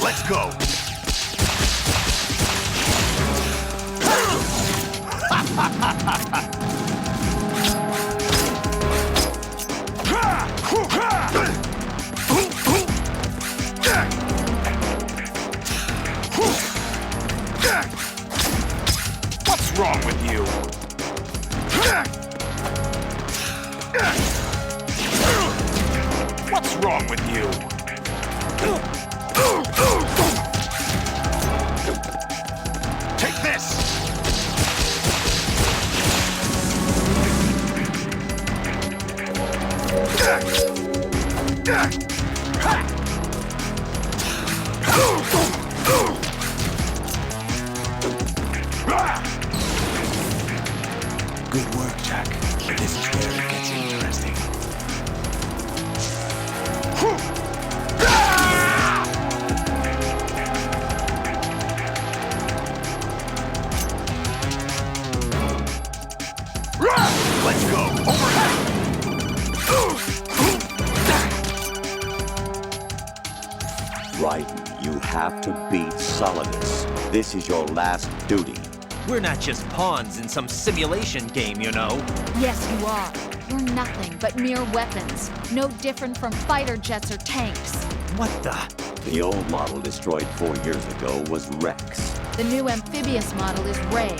[SPEAKER 7] Let's go. What's wrong with you? What's wrong with you? Take this! Good work, Jack. But this is where it gets interesting. Let's go! Overhead!
[SPEAKER 10] Raiden, you have to beat Solidus. This is your last duty.
[SPEAKER 1] We're not just pawns in some simulation game, you know.
[SPEAKER 9] Yes, you are. You're nothing but mere weapons. No different from fighter jets or tanks.
[SPEAKER 1] What the?
[SPEAKER 10] The old model destroyed 4 years ago was Rex.
[SPEAKER 9] The new amphibious model is Ray.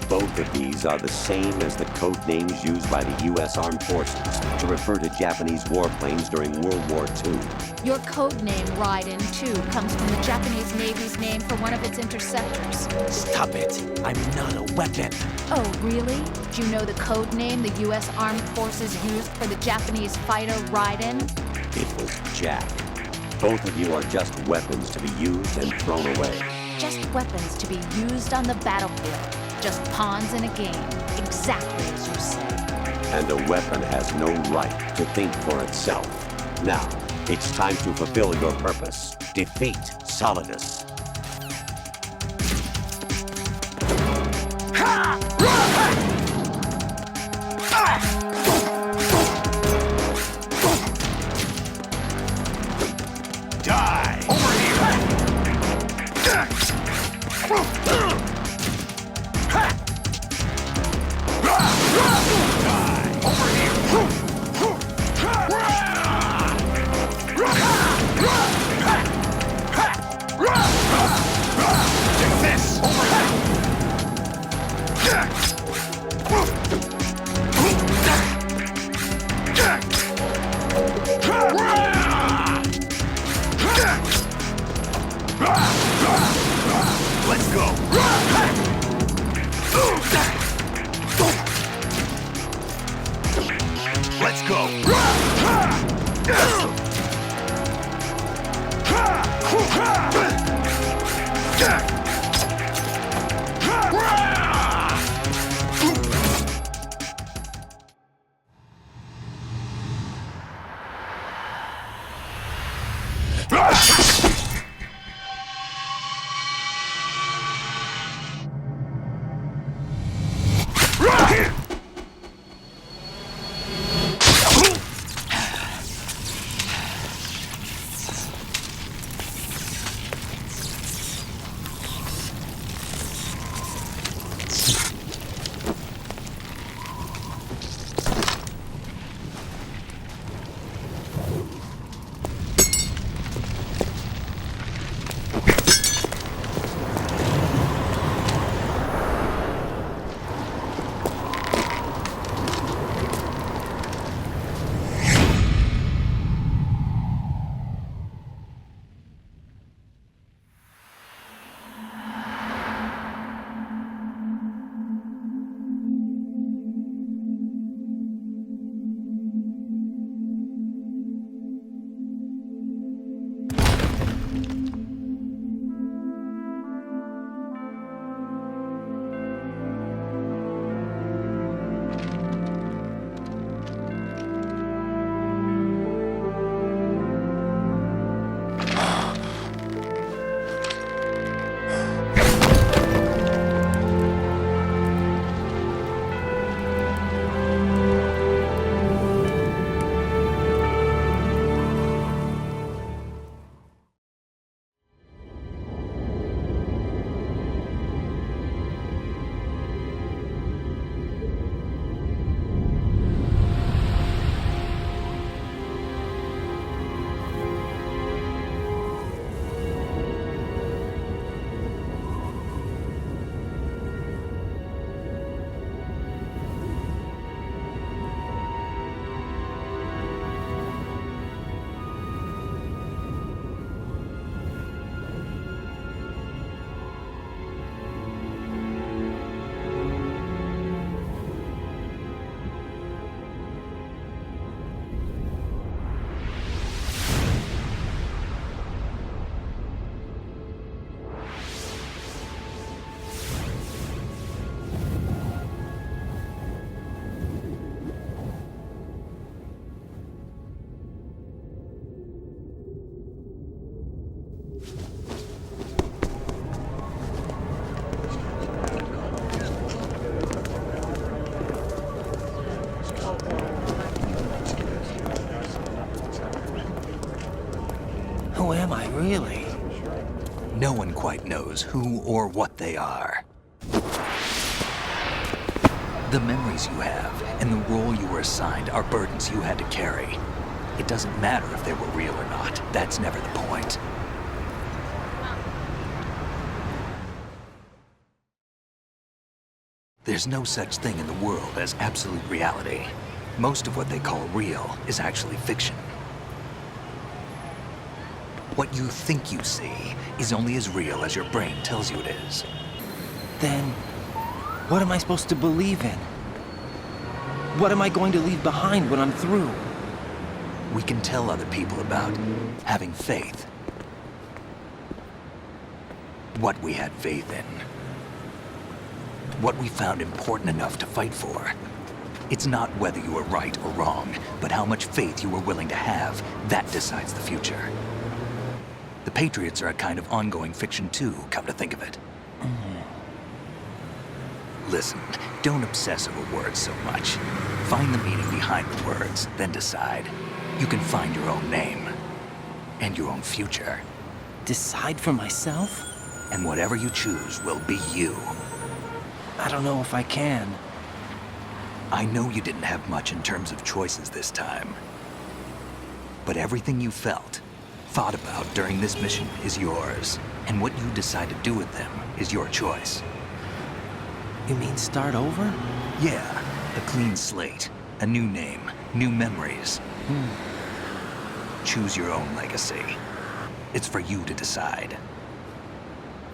[SPEAKER 10] Both of these are the same as the code names used by the U.S. Armed Forces to refer to Japanese warplanes during World War II.
[SPEAKER 9] Your code name, Raiden, too, comes from the Japanese Navy's name for one of its interceptors.
[SPEAKER 1] Stop it. I'm not a weapon.
[SPEAKER 9] Oh, really? Do you know the code name the U.S. Armed Forces used for the Japanese fighter Raiden?
[SPEAKER 10] It was Jack. Both of you are just weapons to be used and thrown away.
[SPEAKER 9] Just weapons to be used on the battlefield. Just pawns in a game, exactly as you said.
[SPEAKER 10] And a weapon has no right to think for itself. Now, it's time to fulfill your purpose. Defeat Solidus.
[SPEAKER 7] Die! Over here! Let's go! Let's go!
[SPEAKER 12] Who am I, really?
[SPEAKER 13] No one quite knows who or what they are. The memories you have and the role you were assigned are burdens you had to carry. It doesn't matter if they were real or not. That's never the point. There's no such thing in the world as absolute reality. Most of what they call real is actually fiction. What you think you see is only as real as your brain tells you it is.
[SPEAKER 12] Then, what am I supposed to believe in? What am I going to leave behind when I'm through?
[SPEAKER 13] We can tell other people about having faith. What we had faith in. What we found important enough to fight for. It's not whether you were right or wrong, but how much faith you were willing to have. That decides the future. The Patriots are a kind of ongoing fiction too, come to think of it. Listen, don't obsess over words so much. Find the meaning behind the words, then decide. You can find your own name. And your own future.
[SPEAKER 12] Decide for myself?
[SPEAKER 13] And whatever you choose will be you.
[SPEAKER 12] I don't know if I can.
[SPEAKER 13] I know you didn't have much in terms of choices this time. But everything you felt, thought about during this mission is yours. And what you decide to do with them is your choice.
[SPEAKER 12] You mean start over?
[SPEAKER 13] Yeah, a clean slate, a new name, new memories. Choose your own legacy. It's for you to decide.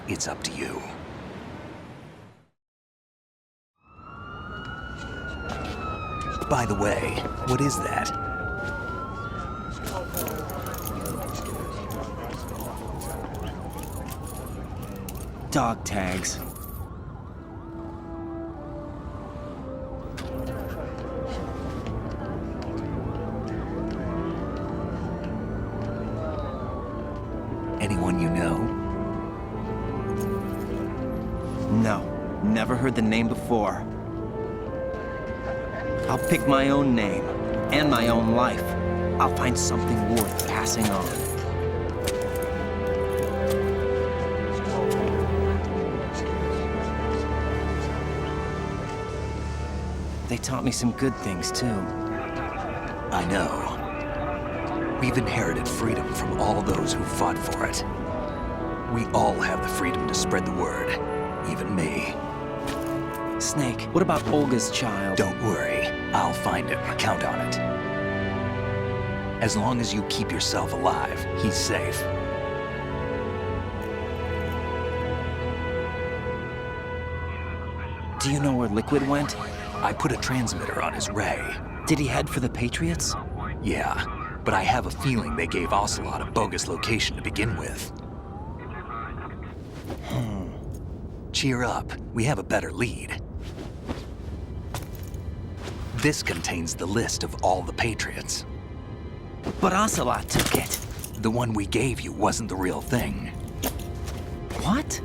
[SPEAKER 13] It's up to you. By the way, what is that?
[SPEAKER 12] Dog tags.
[SPEAKER 13] Anyone you know?
[SPEAKER 12] No, never heard the name before. I'll pick my own name, and my own life. I'll find something worth passing on. They taught me some good things, too.
[SPEAKER 13] I know. We've inherited freedom from all those who fought for it. We all have the freedom to spread the word, even me.
[SPEAKER 12] Snake, what about Olga's child?
[SPEAKER 13] Don't worry, I'll find him. Count on it. As long as you keep yourself alive, he's safe.
[SPEAKER 12] Do you know where Liquid went?
[SPEAKER 13] I put a transmitter on his ray.
[SPEAKER 12] Did he head for the Patriots?
[SPEAKER 13] Yeah, but I have a feeling they gave Ocelot a bogus location to begin with. Cheer up, we have a better lead. This contains the list of all the Patriots.
[SPEAKER 12] But Ocelot took it.
[SPEAKER 13] The one we gave you wasn't the real thing.
[SPEAKER 12] What?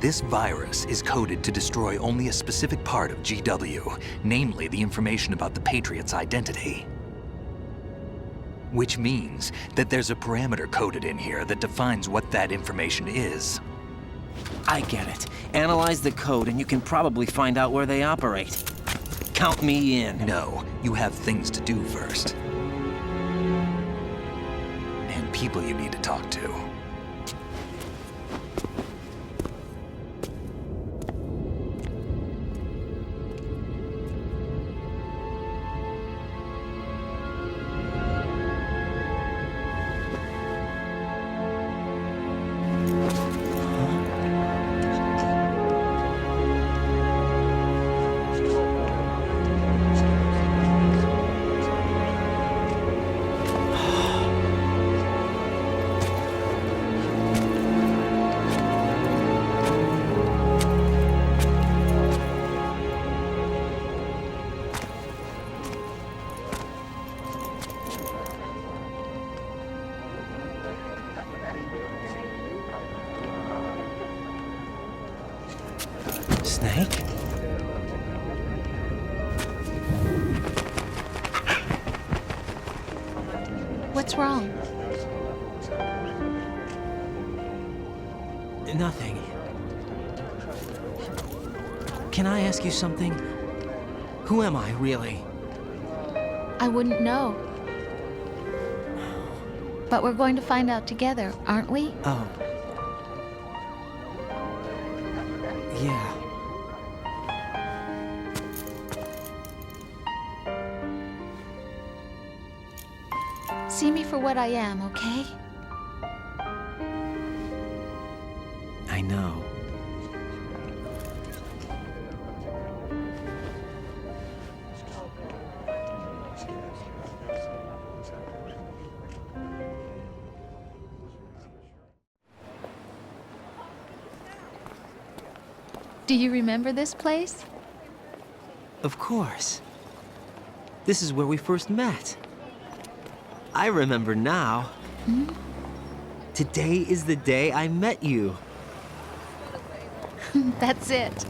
[SPEAKER 13] This virus is coded to destroy only a specific part of GW, namely the information about the Patriot's identity. Which means that there's a parameter coded in here that defines what that information is.
[SPEAKER 12] I get it. Analyze the code and you can probably find out where they operate. Count me in.
[SPEAKER 13] No, you have things to do first. And people you need to talk to.
[SPEAKER 12] Snake?
[SPEAKER 9] What's wrong?
[SPEAKER 12] Nothing. Can I ask you something? Who am I, really?
[SPEAKER 9] I wouldn't know. But we're going to find out together, aren't we?
[SPEAKER 12] Oh. Yeah.
[SPEAKER 9] See me for what I am, okay?
[SPEAKER 12] I know.
[SPEAKER 9] Do you remember this place?
[SPEAKER 1] Of course. This is where we first met. I remember now. Today is the day I met you.
[SPEAKER 9] That's it.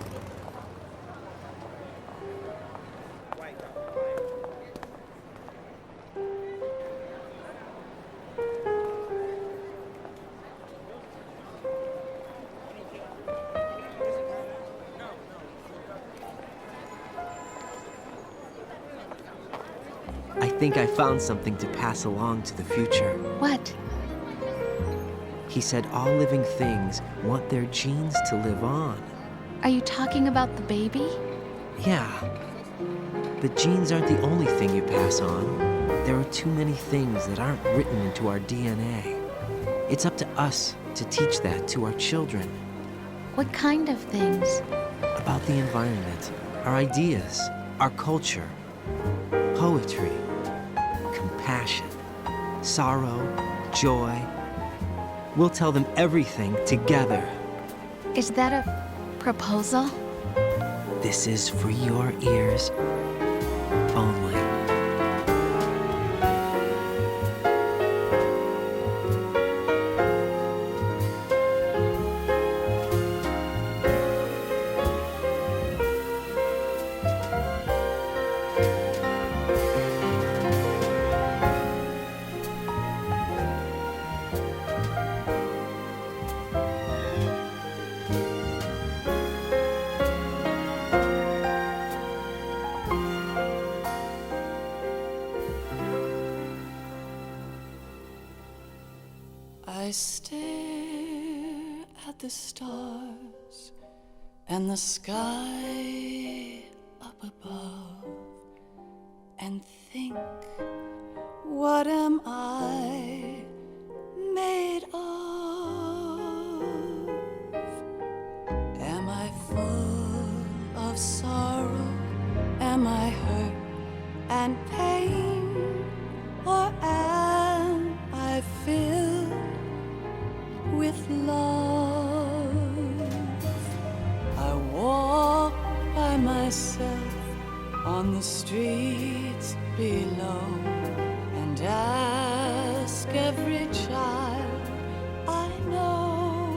[SPEAKER 1] I think I found something to pass along to the future.
[SPEAKER 9] What?
[SPEAKER 1] He said all living things want their genes to live on.
[SPEAKER 9] Are you talking about the baby?
[SPEAKER 1] Yeah. But genes aren't the only thing you pass on. There are too many things that aren't written into our DNA. It's up to us to teach that to our children.
[SPEAKER 9] What kind of things?
[SPEAKER 1] About the environment, our ideas, our culture, poetry, compassion, sorrow, joy. We'll tell them everything together.
[SPEAKER 9] Is that a proposal?
[SPEAKER 1] This is for your ears only.
[SPEAKER 14] I stare at the stars and the sky up above and think, what am I made of? Am I full of sorrow? Am I hurt and pain? Or am I filled with love? I walk by myself on the streets below and ask every child I know,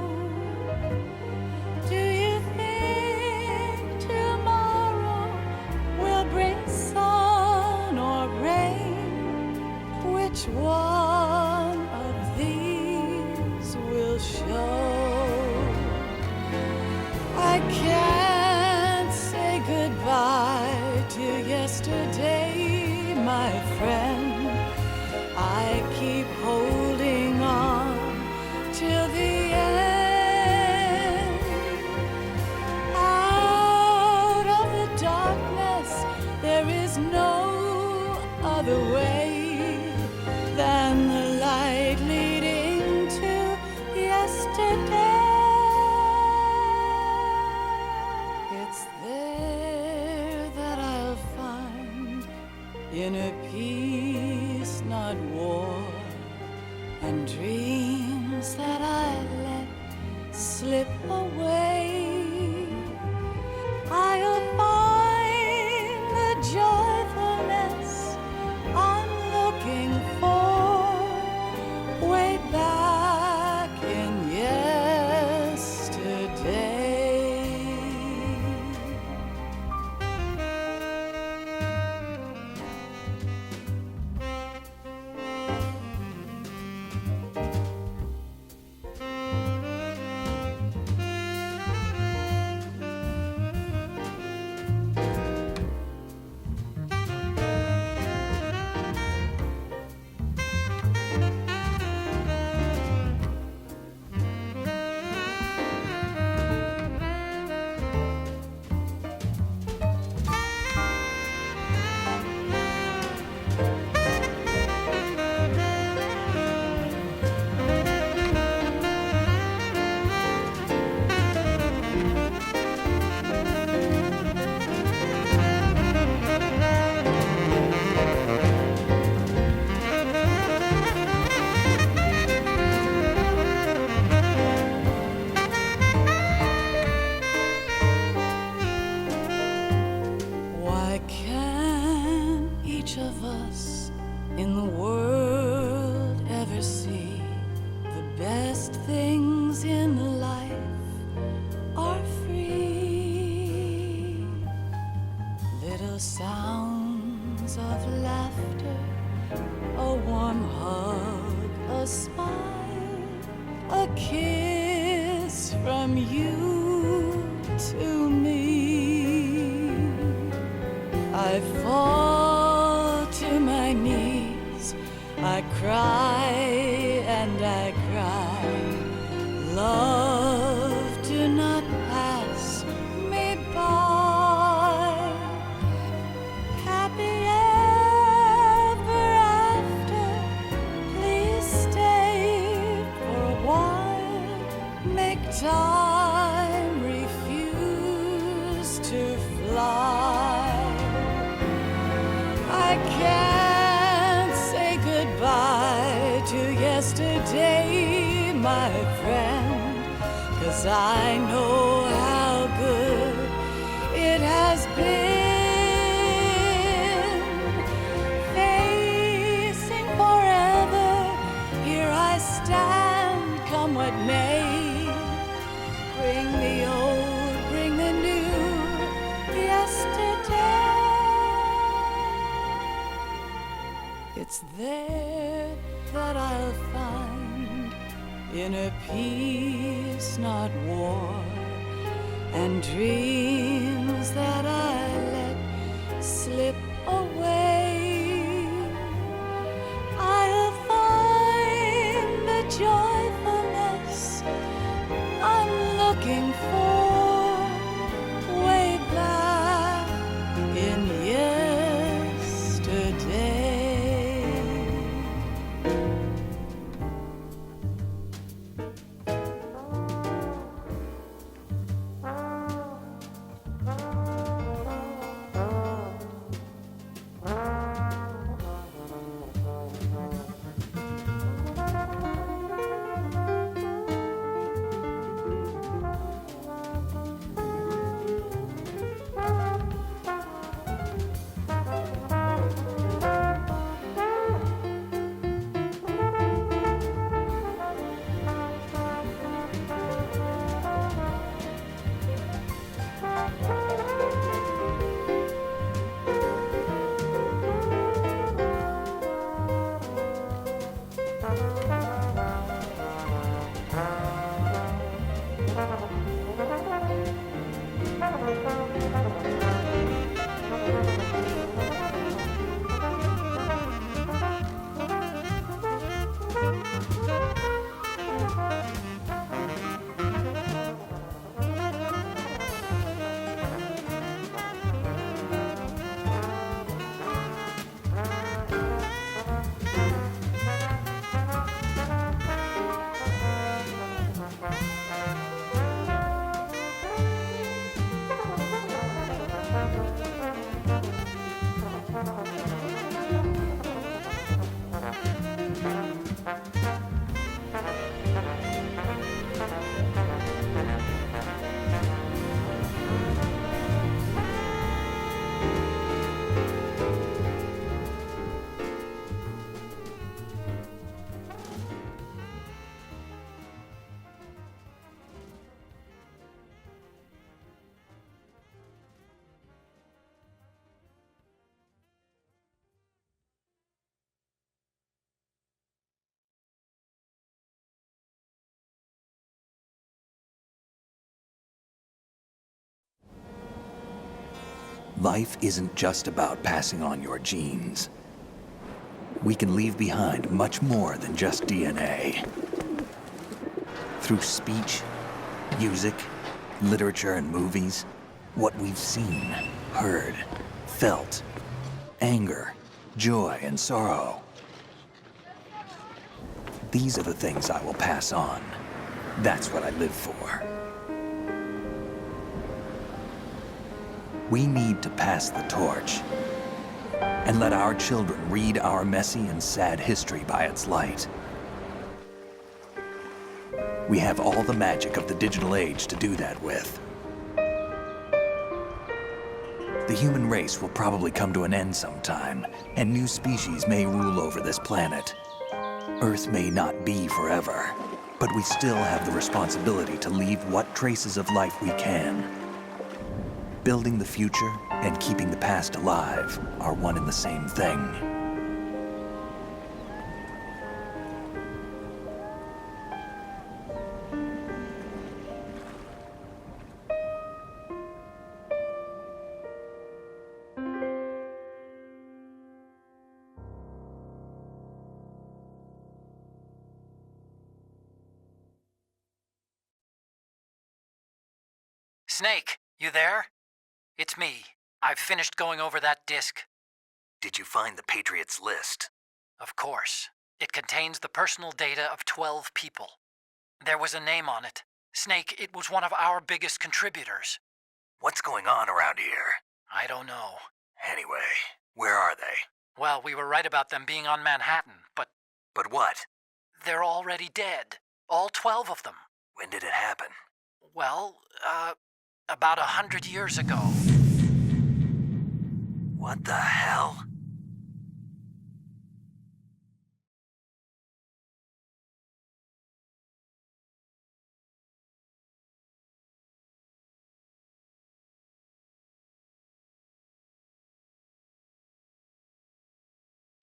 [SPEAKER 14] do you think tomorrow will bring sun or rain? Which one of these will show? I can't say goodbye to yesterday, my friend. I keep holding on till the end. Out of the darkness, there is no other way than the light leading to yesterday. It's there that I'll find inner peace, not war, and dreams that I let slip away. I'll find the joyfulness I'm looking for way back in yesterday. Why can't each of us in the world ever see the best things in life are free? Little sounds of laughter, a warm hug, a smile, a kiss from you to me. I fall to my knees, I cry and I cry. Love, do not pass me by. Happy ever after, please stay for a while. Make time refuse to fly. I can't say goodbye to yesterday, my friend, 'cause I know how good it has been. Facing forever, here I stand, come what may. Bring the old, bring the new, yesterday. It's there that I'll find inner peace, not war, and dreams that I let slip away. I'll find the joy
[SPEAKER 13] Life isn't just about passing on your genes. We can leave behind much more than just DNA. Through speech, music, literature, and movies, what we've seen, heard, felt, anger, joy, and sorrow. These are the things I will pass on. That's what I live for. We need to pass the torch and let our children read our messy and sad history by its light. We have all the magic of the digital age to do that with. The human race will probably come to an end sometime, and new species may rule over this planet. Earth may not be forever, but we still have the responsibility to leave what traces of life we can. Building the future and keeping the past alive are one and the same thing.
[SPEAKER 15] Snake, you there? It's me. I've finished going over that disk.
[SPEAKER 13] Did you find the Patriots list?
[SPEAKER 15] Of course. It contains the personal data of 12 people. There was a name on it. Snake, it was one of our biggest contributors.
[SPEAKER 13] What's going on around here?
[SPEAKER 15] I don't know.
[SPEAKER 13] Anyway, where are they?
[SPEAKER 15] Well, we were right about them being on Manhattan, but...
[SPEAKER 13] But what?
[SPEAKER 15] They're already dead. All 12 of them.
[SPEAKER 13] When did it happen?
[SPEAKER 15] Well, about 100 years ago.
[SPEAKER 13] What the hell?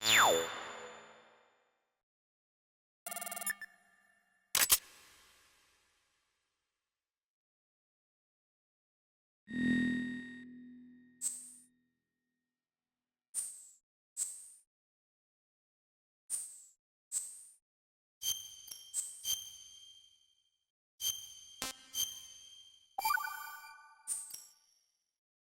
[SPEAKER 3] Meow.